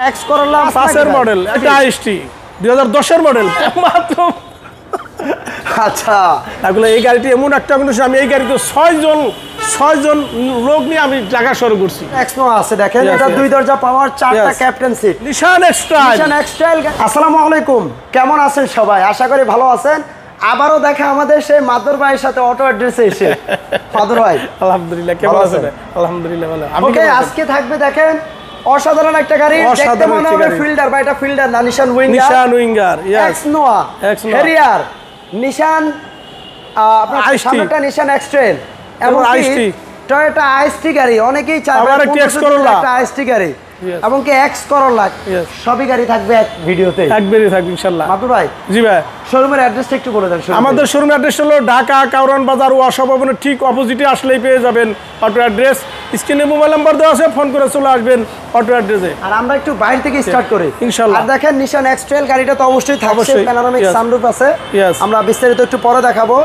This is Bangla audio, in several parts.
এক্স করোলা 5 এর মডেল, এটা আইএসটি 2010 এর মডেল মাত্র। আচ্ছা, তাহলে এই গাড়িটি এমন একটা কন্ডিশন, আমি এই গাড়িতে 6 জন লোক নিয়ে আমি ঢাকা শুরু করছি। এক্স নো আছে দেখেন, এটা 2 দরজা পাওয়ার, 4টা ক্যাপ্টেন সিট, নিশান এক্সট্রা। নিশান এক্সট্রাইল। আসসালামু আলাইকুম, কেমন আছেন সবাই? আশা করি ভালো আছেন। আবারও দেখা আমাদের সেই মাদুর ভাইয়ের সাথে অটো অ্যাড্রেসে এসে। মাদুর ভাই আলহামদুলিল্লাহ, কেমন আছেন? আলহামদুলিল্লাহ ভালো। ওকে, আজকে থাকবে দেখেন অসাধারণ একটা গাড়ি, দেখতে মনে হবে ফিল্ডার বা এটা ফিল্ডার না, নিশান উইঙ্গার, এক্স নোয়া হ্যারিয়ার, নিশান আপনার সামনেটা নিশান এক্সট্রেল এবং আইএসটি টয়োটা আইএসটি গাড়ি। অনেকেই চায় একটা আইএসটি গাড়ি এবং কি এক্স করোলা, সবই গাড়ি থাকবে এক ভিডিওতে, একবারই থাকবে ইনশাআল্লাহ। মাদুর ভাই, জি ভাই, শোরুমের অ্যাড্রেসটা একটু বলে দেন। আমাদের শোরুমের অ্যাড্রেস হলো ঢাকা কাউরান বাজার ওয়াশা ভবনের ঠিক অপোজিটে আসলেই পেয়ে যাবেন অটো অ্যাড্রেস। স্ক্রিনে মোবাইল নাম্বার দেওয়া আছে, ফোন করে চলে আসবেন অটো অ্যাড্রেসে। আর আমরা একটু বাইরে থেকে স্টার্ট করি ইনশাআল্লাহ। আর দেখেন নিশান এক্সট্রেল গাড়িটা তো অবশ্যই থাকছে, প্যানোরামিক সানরুফ আছে। আমরা বিস্তারিত একটু পরে দেখাবো,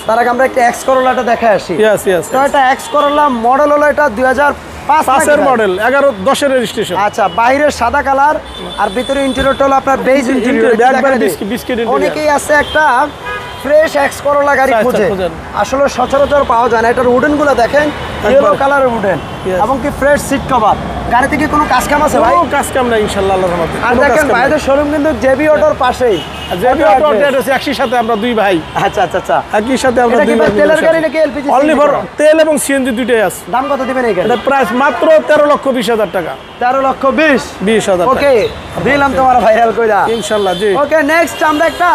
তার আগে আমরা একটা এক্স করোলাটা দেখে আসি। টয়োটা এক্স করোলা মডেল হলো এটা 2005 এর মডেল, 11-10 এর রেজিস্ট্রেশন। আচ্ছা, বাইরের সাদা কালার আর ভিতরে ইন্টেরিয়রটা হলো আপনার বেজ ইন্টেরিয়র। অনেকেই আছে একটা ফ্রেশ এক্স করোলা গাড়ি খোঁজে, আসলে সচরাচর পাওয়া যায় না। এটার উডেন গুলো দেখেন, ইয়েলো কালারের উডেন এবং কি ফ্রেশ সিট কভার। গাড়িতে কি কোনো কাজ কাম আছে ভাই? কোনো কাজ কাম নাই ইনশাআল্লাহ, আল্লাহর রহমতে। আর দেখেন বাইরের শোরুম কিন্তু জেবি অটোর পাশেই, জেবি অটো অ্যাড্রেস একই সাথে আমরা দুই ভাই। আচ্ছা আচ্ছা আচ্ছা, একই সাথে আমরা দুই ভাই। তেলের গাড়ি নাকি এলপিজি? অনলি ফর তেল এবং সিএনজি দুইটাই আছে। দাম কত দিবেন এই গাড়ি? এটা প্রাইস মাত্র 13,20,000 টাকা। 13,20,000। ওকে, দিলাম তোমার ভাইরাল কইরা ইনশাআল্লাহ। জি, ওকে, নেক্সট আমরা একটা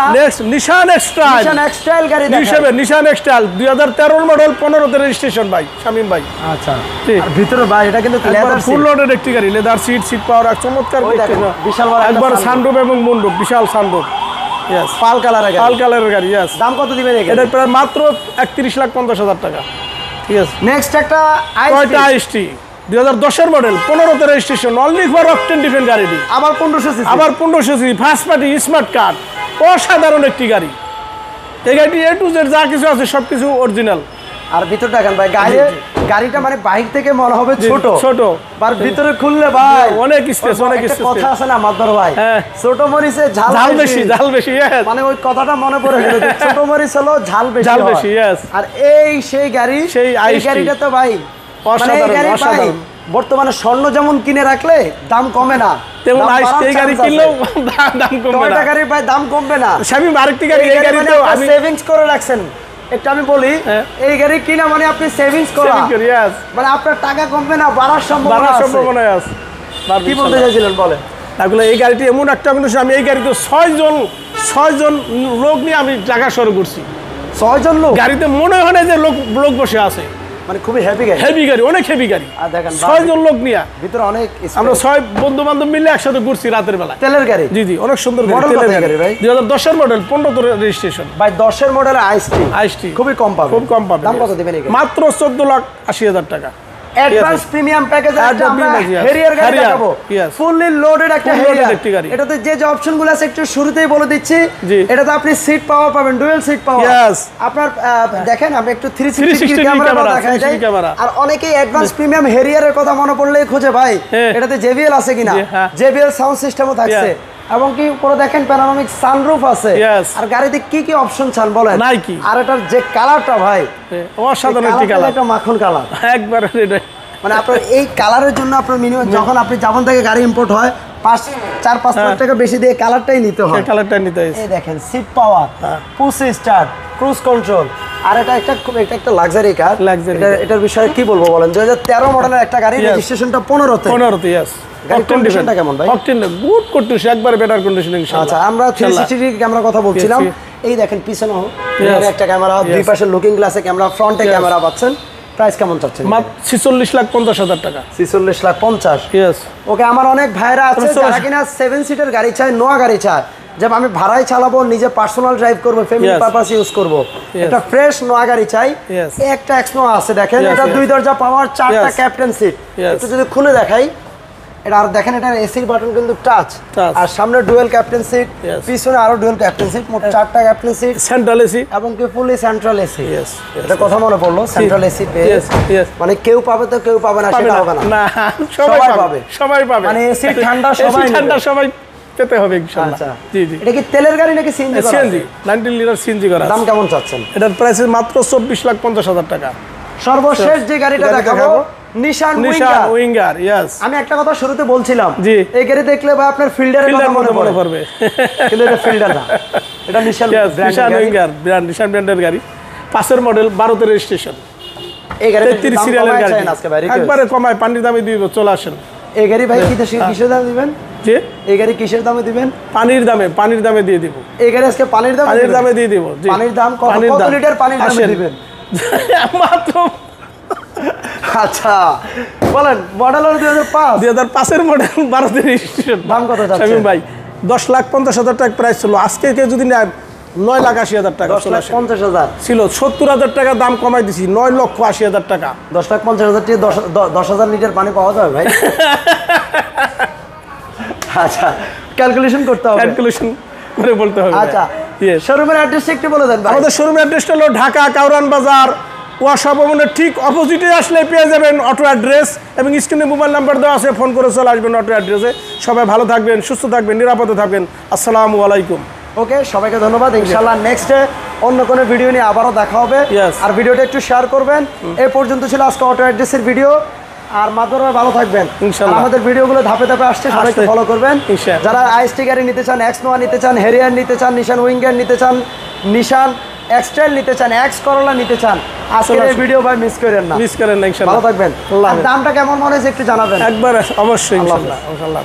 নিশান এক্সট্রাইল গাড়ি দেখাবো। নিশান এক্সট্রাইল 2013 মডেল, 15 তে রেজিস্ট্রেশন ভাই, শামিম ভাই। আচ্ছা, আর ভিতরে ভাই এটা কিন্তু লেদার ফুল লোডেড একটি গাড়ি, লেদার সিট পাওয়ার চমৎকার বিশাল বড় একবার সানরুফ এবং মুন্ডুপ, বিশাল সানরুফ। ইয়েস, পাল কালারের গাড়ি। ইয়েস। দাম কত দিবেন এই গাড়ি? এটা প্রায় মাত্র 31,50,000 টাকা। ঠিক আছে। নেক্সট একটা টয়োটা আইএসটি 2010 এর মডেল, 15 তে রেজিস্ট্রেশন, অনলি ফর অকটেন ডিফেন্ট গাড়িটি। আবার 1500 CC, first party smart card, অসাধারণ একটি গাড়ি। এই গাড়িটি এ টু জেড যা কিছু আছে সবকিছু অরিজিনাল। আর ভিতরটা দেখেন ভাই, গাড়িটা মানে বাইক থেকে মনে হবে ছোট, আর ভিতরে খুললে ভাই অনেক স্পেস, অনেক স্পেস। কথা আছে না মাদর ভাই, ছোট মরিচে ঝাল বেশি। মানে ওই কথাটা মনে পড়ে গেল, ছোট মরিচ হলো ঝাল বেশি। আর এই সেই গাড়ি, এই গাড়িটা তো ভাই অসাধারণ। বর্তমানে স্বর্ণ যেমন কিনে রাখলে দাম কমে না, তেমন এই গাড়ি কিনলেও দাম কমবে না। গাড়ির ভাই দাম কমবে না। শামিম, আরেকটি গাড়ি, এই গাড়িতেও আমি সেভিংস করে রাখছেন। একটা আমি বলি, এই গাড়ি কিনা মানে আপনি সেভিংস করা, মানে আপনার টাকা কমবে না, বাড়ার সম্ভাবনা আছে। কি বলতে চাইছিলেন বলেন? তাহলে এই গাড়িটি এমন একটা কন্ডিশন, আমি এই গাড়িতে 6 জন লোক নিয়ে আমি ঢাকা শুরু করছি। 6 জন লোক? গাড়িতে মনে হয় না যে লোক বসে আছে, মানে খুবই হেভি গাড়ি, অনেক হেভি গাড়ি। আর দেখেন 6 জন লোক নিয়ে ভিতরে অনেক, আমরা 6 বন্ধু বান্ধব মিলে একসাথে ঘুরছি রাতের বেলা। তেলের গাড়ি? জি, অনেক সুন্দর মডেল গাড়ি ভাই, 2010 এর মডেল, 15 তে রেজিস্ট্রেশন ভাই। 10 এর মডেল আইএসটি, খুবই কম পাবে। দাম কত দিবেন এই গাড়ি? মাত্র 14,80,000 টাকা। অ্যাডভান্স প্রিমিয়াম প্যাকেজ আছে। আমরা হ্যারিয়ার গাড়ি দেখাবো, ফুললি লোডেড একটা হ্যারিয়ার। এটাতে যে অপশনগুলো আছে একটু শুরুতেই বলে দিচ্ছি। এটাতে আপনি সিট পাওয়ার পাবেন, ডুয়াল সিট পাওয়ার। আপনার দেখেন, আমি একটু 360 ক্যামেরা দেখাই যাই। আর অনেকেই অ্যাডভান্স প্রিমিয়াম হ্যারিয়ারের কথা মনে পড়লেই খোঁজে ভাই, এটাতে জেবিএল আছে কিনা, জেবিএল সাউন্ড সিস্টেমও থাকছে এবং কি উপরে দেখেন প্যানোরামিক সানরুফ আছে। আর গাড়িতে কি কি অপশন চান বলেন? আর এটার যে কালারটা ভাই অসাধারণ একটি কালার, একটা মাখন কালার একবার। মানে আপনার এই কালারের জন্য আপনার মিনিমাম যখন আপনি জাপান থেকে গাড়ি ইম্পোর্ট হয় 4-5 লাখ টাকা বেশি দিয়ে কালারটাই নিতে হয়। এই দেখেন seat power, push start, cruise control. আর এটা একটা লাক্সারি কার। এটার বিষয়ে কি বলবো বলেন? 2013 মডেলের একটা গাড়ি, রেজিস্ট্রেশনটা 15 তে। কন্ডিশনটা কেমন ভাই? গুড কন্ডিশন, একবারে বেটার কন্ডিশন ইনশাআল্লাহ। আচ্ছা, আমরা 360 ক্যামেরা কথা বলছিলাম। এই দেখেন পিছনেও একটা ক্যামেরা, দুই পাশে লুকিং গ্লাসে ক্যামেরা, ফ্রন্টে ক্যামেরা পাচ্ছেন। প্রাইস কেমন চাচ্ছেন? 46,50,000 টাকা। 46,50,000। ওকে, আমার অনেক ভাইরা আছে যারা কিনা 7 সিটের গাড়ি চায়, নোয়া গাড়ি চায়, যে আমি ভাড়ায় চালাবো, নিজে পার্সোনাল ড্রাইভ করবো, ফ্যামিলি পারপাস ইউজ করবো, একটা ফ্রেশ নোয়া গাড়ি চাই। একটা এক্স নোয়া আছে দেখেন, এটা 2 দরজা পাওয়ার, 4টা ক্যাপ্টেন সিট। একটু যদি খুলে দেখাই, এটা আর দেখেন এটা এসির বাটন কিন্তু টাচ, আর সামনে ডুয়াল ক্যাপ্টেন সিট, পিছনে আরো ডুয়াল ক্যাপ্টেন সিট, মোট 4টা ক্যাপ্টেন সিট, সেন্ট্রাল এসি এবং কি ফুলি সেন্ট্রাল এসি। এটা কথা মনে পড়লো, সেন্ট্রাল এসি মানে কেউ পাবে তো কেউ পাবে না সেটা হবে না, সবাই পাবে, সবাই পাবে, মানে এসি ঠান্ডা সবাই পেতে হবে ইনশাআল্লাহ। জি জি। এটা কি তেলের গাড়ি নাকি সিএনজি করা? সিএনজি 19 লিটার সিএনজি করা। দাম কেমন চাচ্ছেন? এটার প্রাইস মাত্র 24,50,000 টাকা। সর্বশেষ যে গাড়িটা দেখাবো নিশান উইঙ্গার। ইয়েস, আমি একটা কথা শুরুতে বলছিলাম, জি, এই গাড়ি দেখলে ভাই আপনার ফিল্ডারের কথা মনে পড়বে, কিন্তু এটা ফিল্ডার না, এটা নিশান উইঙ্গার ব্র্যান্ড, নিশান ব্র্যান্ডের গাড়ি, 5 এর মডেল, 12 তে রেজিস্ট্রেশন। এই গাড়ি 33 সিরিয়ালের গাড়ি, একবারে কমায় পানির দামে দিব, চলে আসেন। এই গাড়ি ভাই কিসের দাম দিবেন? জি, এই গাড়ি কিসের দামে দিবেন? পানির দামে দিয়ে দিব। এই গাড়ি আজকে পানির দামে দিয়ে দিব। জি, পানির দাম কত লিটার পানির দামে দিবেন? মাত্র। আচ্ছা বলেন, মডেল হলো 2005 এর মডেল, 12 তে রেজিস্ট্রেশন। দাম কত যাচ্ছে শামীম ভাই? 10,50,000 টাকা প্রাইস ছিল, আজকে কেউ যদি নেয় 9,80,000 টাকা। 10,50,000 ছিল, 70,000 টাকা দাম কমাই দিছি, 9,80,000 টাকা। 10,50,000 টাকা 10,000 লিটার পানি পাওয়া যাবে ভাই? আচ্ছা, ক্যালকুলেশন করতে হবে, ক্যালকুলেশন করে বলতে হবে। আচ্ছা, শোরুমের অ্যাড্রেসটা একটু বলে দেন। আমাদের শোরুমের অ্যাড্রেসটা হলো ঢাকা কাউরান বাজার, ওয়াসা ভবনের ঠিক অপোজিটে আসলে পেয়ে যাবেন অটো অ্যাড্রেস, এবং স্ক্রিনে মোবাইল নাম্বার দেওয়া আছে, ফোন করে চলে আসবেন অটো অ্যাড্রেসে। সবাই ভালো থাকবেন, সুস্থ থাকবেন, নিরাপদে থাকবেন। আসসালামু আলাইকুম। ওকে, সবাইকে ধন্যবাদ। ইনশাআল্লাহ নেক্সট ডে অন্য কোনো ভিডিও নিয়ে আবারও দেখা হবে, আর ভিডিওটা একটু শেয়ার করবেন। এই পর্যন্ত ছিল আজকে অটো অ্যাড্রেসের ভিডিও, আর মাধ্যমে ভালো থাকবেন ইনশাআল্লাহ। আমাদের ভিডিওগুলো ধাপে ধাপে আসছে, সবাইকে ফলো করবেন। যারা আইএসটি গাড়ি নিতে চান, এক্স নোয়া নিতে চান, হেরিয়ার নিতে চান, নিশান উইঙ্গার নিতে চান, নিশান এক্সট্রাইল নিতে চান, এক্স করোলা নিতে চান, আজকের এই ভিডিও ভাই মিস করেন না, ইনশাআল্লাহ। ভালো থাকবেন। দামটা কেমন মনে হচ্ছে একটু জানাবেন একবার, অবশ্যই ইনশাআল্লাহ।